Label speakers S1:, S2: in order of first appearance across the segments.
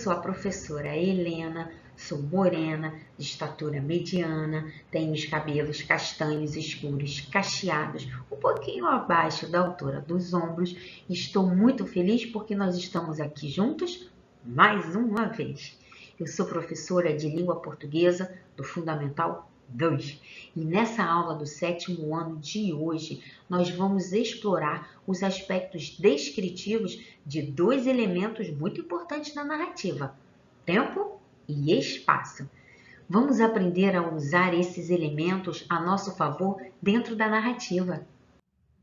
S1: sou a professora Helena, sou morena, de estatura mediana, tenho os cabelos castanhos escuros, cacheados, um pouquinho abaixo da altura dos ombros. Estou muito feliz porque nós estamos aqui juntos mais uma vez. Eu sou professora de língua portuguesa do Fundamental 2 e nessa aula do 7º ano de hoje nós vamos explorar os aspectos descritivos de dois elementos muito importantes na narrativa: tempo e espaço. Vamos aprender a usar esses elementos a nosso favor dentro da narrativa.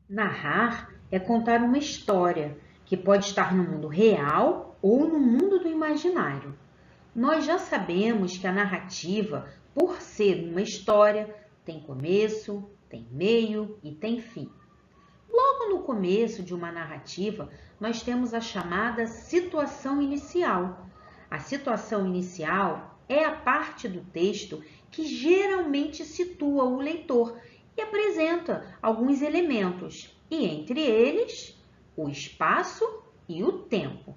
S1: Narrar é contar uma história que pode estar no mundo real ou no mundo do imaginário. Nós já sabemos que a narrativa, por ser uma história, tem começo, tem meio e tem fim. Logo no começo de uma narrativa, nós temos a chamada situação inicial. A situação inicial é a parte do texto que geralmente situa o leitor e apresenta alguns elementos, e entre eles, o espaço e o tempo.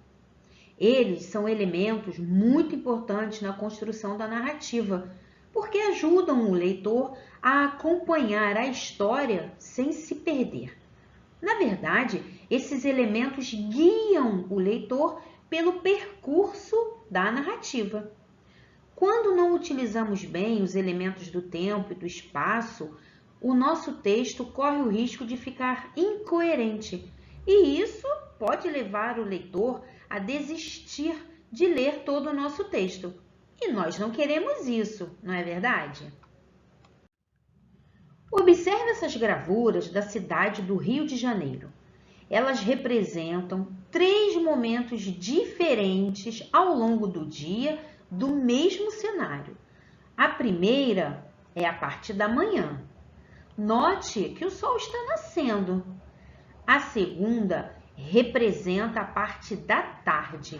S1: Eles são elementos muito importantes na construção da narrativa, porque ajudam o leitor a acompanhar a história sem se perder. Na verdade, esses elementos guiam o leitor pelo percurso da narrativa. Quando não utilizamos bem os elementos do tempo e do espaço, o nosso texto corre o risco de ficar incoerente, e isso pode levar o leitor a desistir de ler todo o nosso texto. E nós não queremos isso, não é verdade? Observe essas gravuras da cidade do Rio de Janeiro. Elas representam 3 momentos diferentes ao longo do dia do mesmo cenário. A primeira é a parte da manhã. Note que o sol está nascendo. A segunda representa a parte da tarde.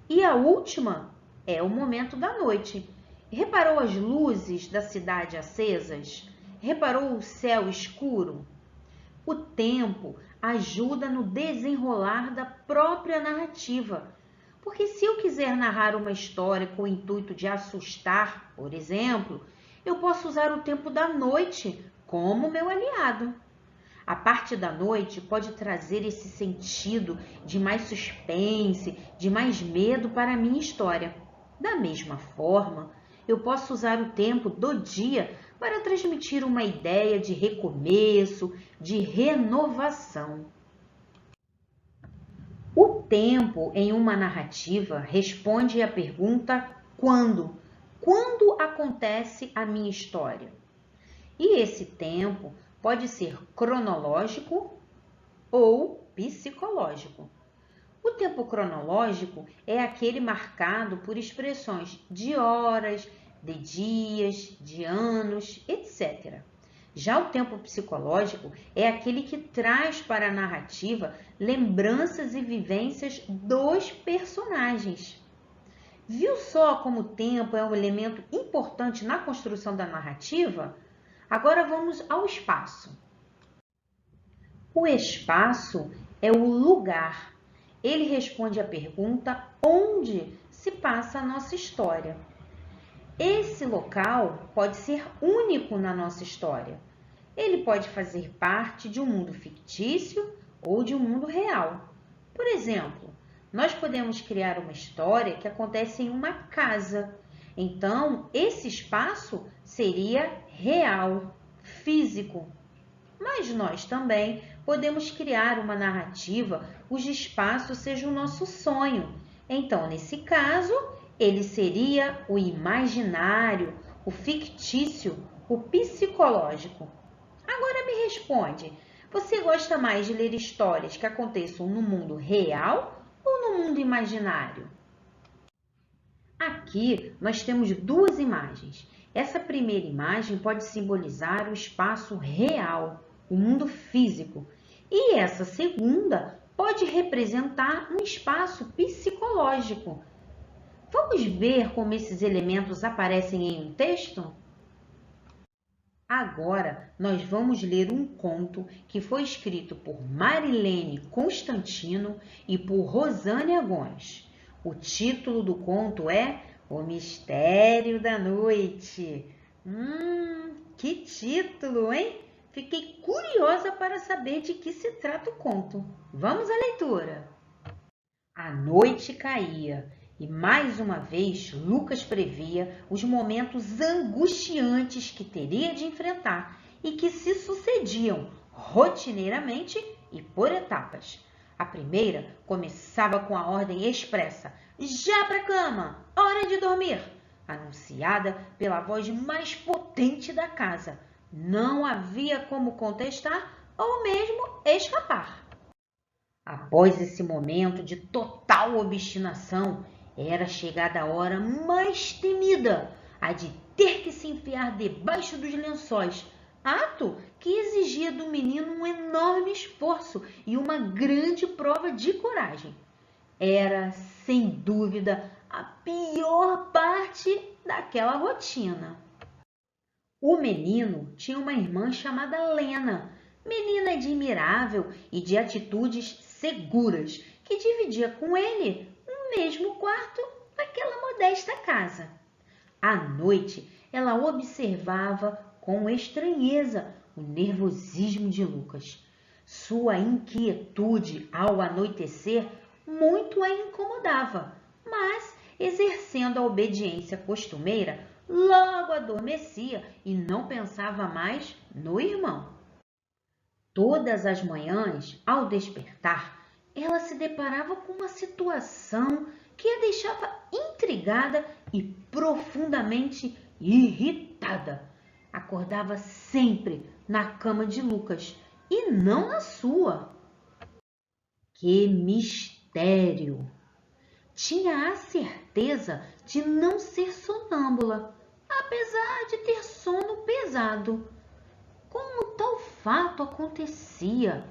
S1: E a última é o momento da noite. Reparou as luzes da cidade acesas? Reparou o céu escuro? O tempo ajuda no desenrolar da própria narrativa. Porque se eu quiser narrar uma história com o intuito de assustar, por exemplo, eu posso usar o tempo da noite como meu aliado. A parte da noite pode trazer esse sentido de mais suspense, de mais medo para a minha história. Da mesma forma, eu posso usar o tempo do dia para transmitir uma ideia de recomeço, de renovação. O tempo em uma narrativa responde à pergunta quando? Quando acontece a minha história? E esse tempo pode ser cronológico ou psicológico. O tempo cronológico é aquele marcado por expressões de horas, de dias, de anos, etc. Já o tempo psicológico é aquele que traz para a narrativa lembranças e vivências dos personagens. Viu só como o tempo é um elemento importante na construção da narrativa? Agora vamos ao espaço. O espaço é o lugar. Ele responde à pergunta onde se passa a nossa história. Esse local pode ser único na nossa história. Ele pode fazer parte de um mundo fictício ou de um mundo real. Por exemplo, nós podemos criar uma história que acontece em uma casa. Então, esse espaço seria real, físico. Mas nós também podemos criar uma narrativa cujo espaço seja o nosso sonho. Então, nesse caso, ele seria o imaginário, o fictício, o psicológico. Agora me responde, você gosta mais de ler histórias que aconteçam no mundo real ou no mundo imaginário? Aqui nós temos 2 imagens. Essa primeira imagem pode simbolizar o espaço real, o mundo físico. E essa segunda pode representar um espaço psicológico. Vamos ver como esses elementos aparecem em um texto? Agora, nós vamos ler um conto que foi escrito por Marilene Constantino e por Rosânia Gomes. O título do conto é O Mistério da Noite. Que título, hein? Fiquei curiosa para saber de que se trata o conto. Vamos à leitura. A noite caía e, mais uma vez, Lucas previa os momentos angustiantes que teria de enfrentar e que se sucediam rotineiramente e por etapas. A primeira começava com a ordem expressa: já para a cama, hora de dormir, anunciada pela voz mais potente da casa. Não havia como contestar ou mesmo escapar. Após esse momento de total obstinação, era chegada a hora mais temida, a de ter que se enfiar debaixo dos lençóis, ato que exigia do menino um enorme esforço e uma grande prova de coragem. Era, sem dúvida, a pior parte daquela rotina. O menino tinha uma irmã chamada Lena, menina admirável e de atitudes seguras, que dividia com ele o mesmo quarto naquela modesta casa. À noite, ela observava com estranheza o nervosismo de Lucas. Sua inquietude ao anoitecer muito a incomodava, mas, exercendo a obediência costumeira, logo adormecia e não pensava mais no irmão. Todas as manhãs, ao despertar, ela se deparava com uma situação que a deixava intrigada e profundamente irritada. Acordava sempre na cama de Lucas e não na sua. Que mistério! Tinha a certeza de não ser sonâmbula, apesar de ter sono pesado. Como tal fato acontecia?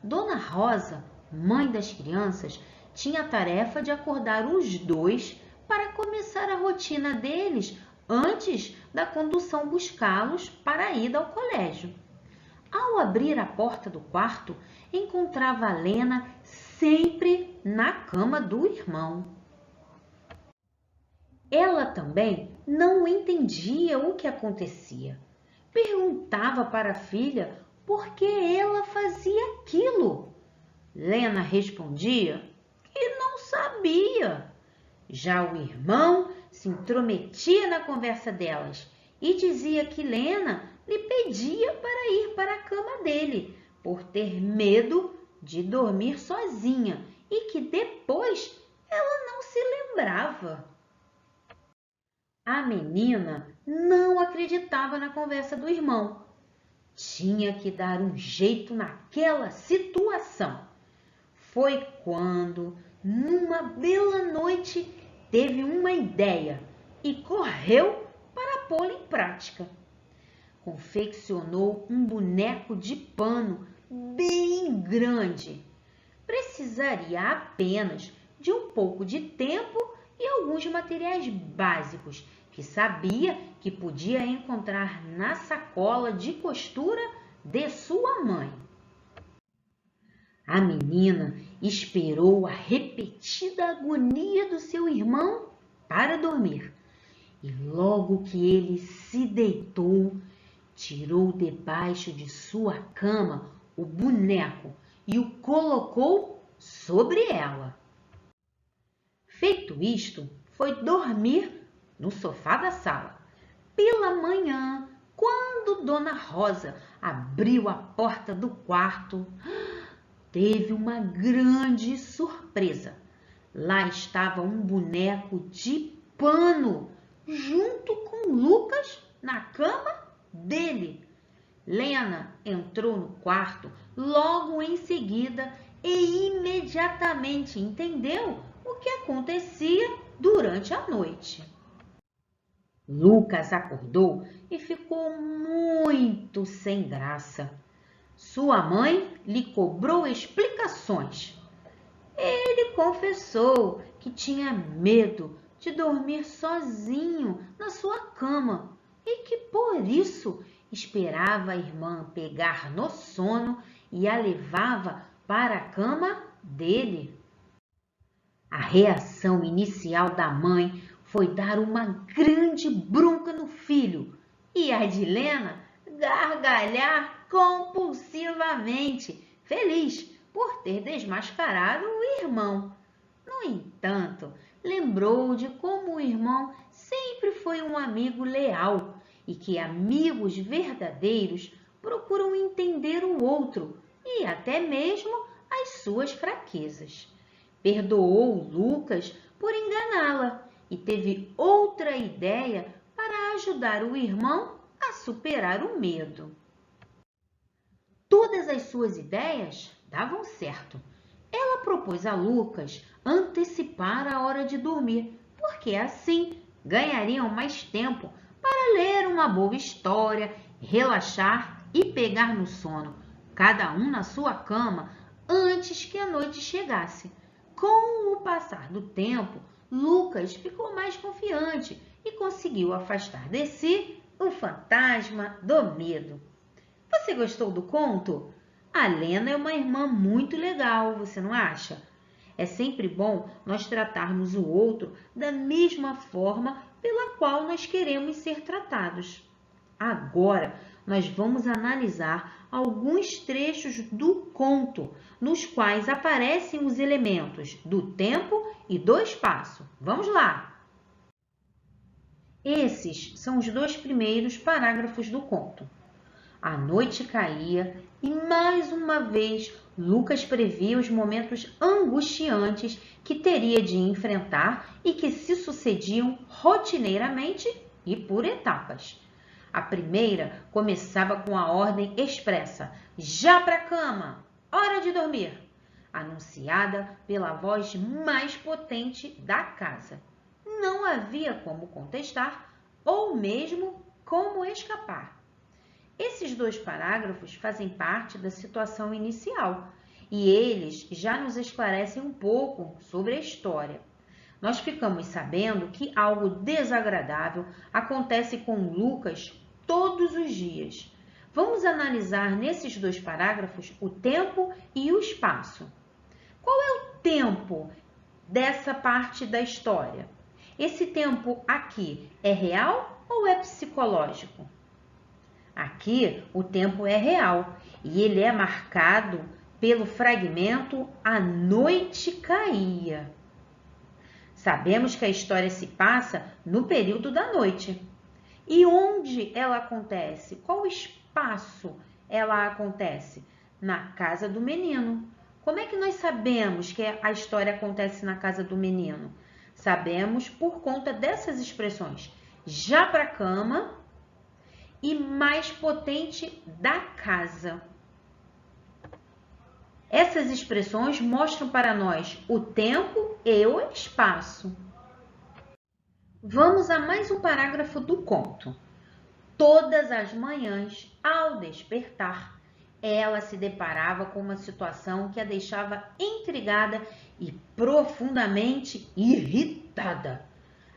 S1: Dona Rosa, mãe das crianças, tinha a tarefa de acordar os dois para começar a rotina deles antes da condução buscá-los para a ida ao colégio. Ao abrir a porta do quarto, encontrava a Lena sempre na cama do irmão. Ela também não entendia o que acontecia. Perguntava para a filha por que ela fazia aquilo. Lena respondia que não sabia. Já o irmão se intrometia na conversa delas e dizia que Lena lhe pedia para ir para a cama dele, por ter medo de dormir sozinha e que depois ela não se lembrava. A menina não acreditava na conversa do irmão. Tinha que dar um jeito naquela situação. Foi quando, numa bela noite, teve uma ideia e correu para pô-la em prática. Confeccionou um boneco de pano bem grande. Precisaria apenas de um pouco de tempo e alguns materiais básicos que sabia que podia encontrar na sacola de costura de sua mãe. A menina esperou a repetida agonia do seu irmão para dormir. E logo que ele se deitou, tirou debaixo de sua cama o boneco e o colocou sobre ela. Feito isto, foi dormir no sofá da sala. Pela manhã, quando Dona Rosa abriu a porta do quarto, teve uma grande surpresa. Lá estava um boneco de pano, junto com Lucas na cama dele. Lena entrou no quarto logo em seguida e imediatamente entendeu o que acontecia durante a noite. Lucas acordou e ficou muito sem graça. Sua mãe lhe cobrou explicações. Ele confessou que tinha medo de dormir sozinho na sua cama e que por isso esperava a irmã pegar no sono e a levava para a cama dele. A reação inicial da mãe foi dar uma grande bronca no filho e a de Lena gargalhar compulsivamente, feliz por ter desmascarado o irmão. No entanto, lembrou de como o irmão sempre foi um amigo leal e que amigos verdadeiros procuram entender o outro e até mesmo as suas fraquezas. Perdoou Lucas por enganá-la e teve outra ideia para ajudar o irmão a superar o medo. Todas as suas ideias davam certo. Ela propôs a Lucas antecipar a hora de dormir, porque assim ganhariam mais tempo para ler uma boa história, relaxar e pegar no sono, cada um na sua cama, antes que a noite chegasse. Com o passar do tempo, Lucas ficou mais confiante e conseguiu afastar de si o fantasma do medo. Você gostou do conto? A Lena é uma irmã muito legal, você não acha? É sempre bom nós tratarmos o outro da mesma forma pela qual nós queremos ser tratados. Agora, nós vamos analisar alguns trechos do conto, nos quais aparecem os elementos do tempo e do espaço. Vamos lá! Esses são os 2 primeiros parágrafos do conto. A noite caía e, mais uma vez, Lucas previa os momentos angustiantes que teria de enfrentar e que se sucediam rotineiramente e por etapas. A primeira começava com a ordem expressa: já para a cama, hora de dormir, anunciada pela voz mais potente da casa. Não havia como contestar ou mesmo como escapar. Esses 2 parágrafos fazem parte da situação inicial e eles já nos esclarecem um pouco sobre a história. Nós ficamos sabendo que algo desagradável acontece com Lucas todos os dias. Vamos analisar nesses 2 parágrafos o tempo e o espaço. Qual é o tempo dessa parte da história? Esse tempo aqui é real ou é psicológico? Aqui o tempo é real e ele é marcado pelo fragmento A Noite Caía. Sabemos que a história se passa no período da noite. E onde ela acontece? Qual espaço ela acontece? Na casa do menino. Como é que nós sabemos que a história acontece na casa do menino? Sabemos por conta dessas expressões. Já para a cama e mais potente da casa. Essas expressões mostram para nós o tempo e o espaço. Vamos a mais um parágrafo do conto. Todas as manhãs, ao despertar, ela se deparava com uma situação que a deixava intrigada e profundamente irritada.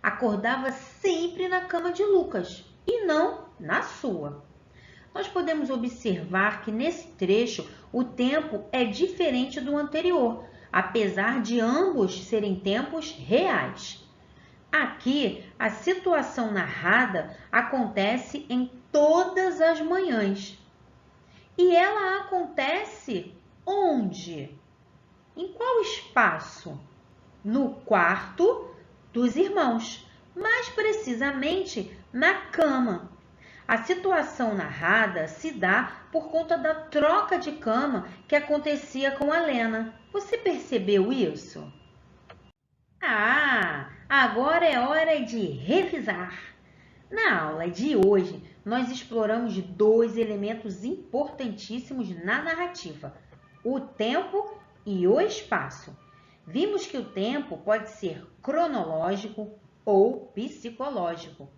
S1: Acordava sempre na cama de Lucas e não na sua. Nós podemos observar que nesse trecho o tempo é diferente do anterior, apesar de ambos serem tempos reais. Aqui, a situação narrada acontece em todas as manhãs. E ela acontece onde? Em qual espaço? No quarto dos irmãos, mais precisamente na cama. A situação narrada se dá por conta da troca de cama que acontecia com a Lena. Você percebeu isso? Ah, agora é hora de revisar. Na aula de hoje, nós exploramos 2 elementos importantíssimos na narrativa: o tempo e o espaço. Vimos que o tempo pode ser cronológico ou psicológico.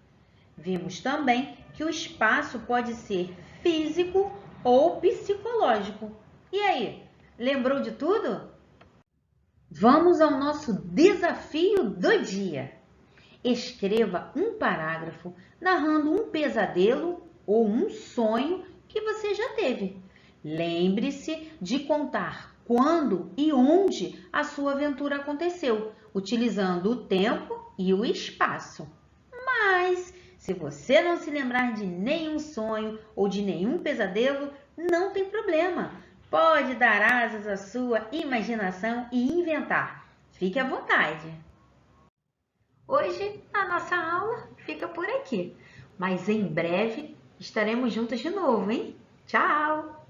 S1: Vimos também que o espaço pode ser físico ou psicológico. E aí, lembrou de tudo? Vamos ao nosso desafio do dia. Escreva um parágrafo narrando um pesadelo ou um sonho que você já teve. Lembre-se de contar quando e onde a sua aventura aconteceu, utilizando o tempo e o espaço. Mas, se você não se lembrar de nenhum sonho ou de nenhum pesadelo, não tem problema. Pode dar asas à sua imaginação e inventar. Fique à vontade. Hoje a nossa aula fica por aqui, mas em breve estaremos juntos de novo, hein? Tchau!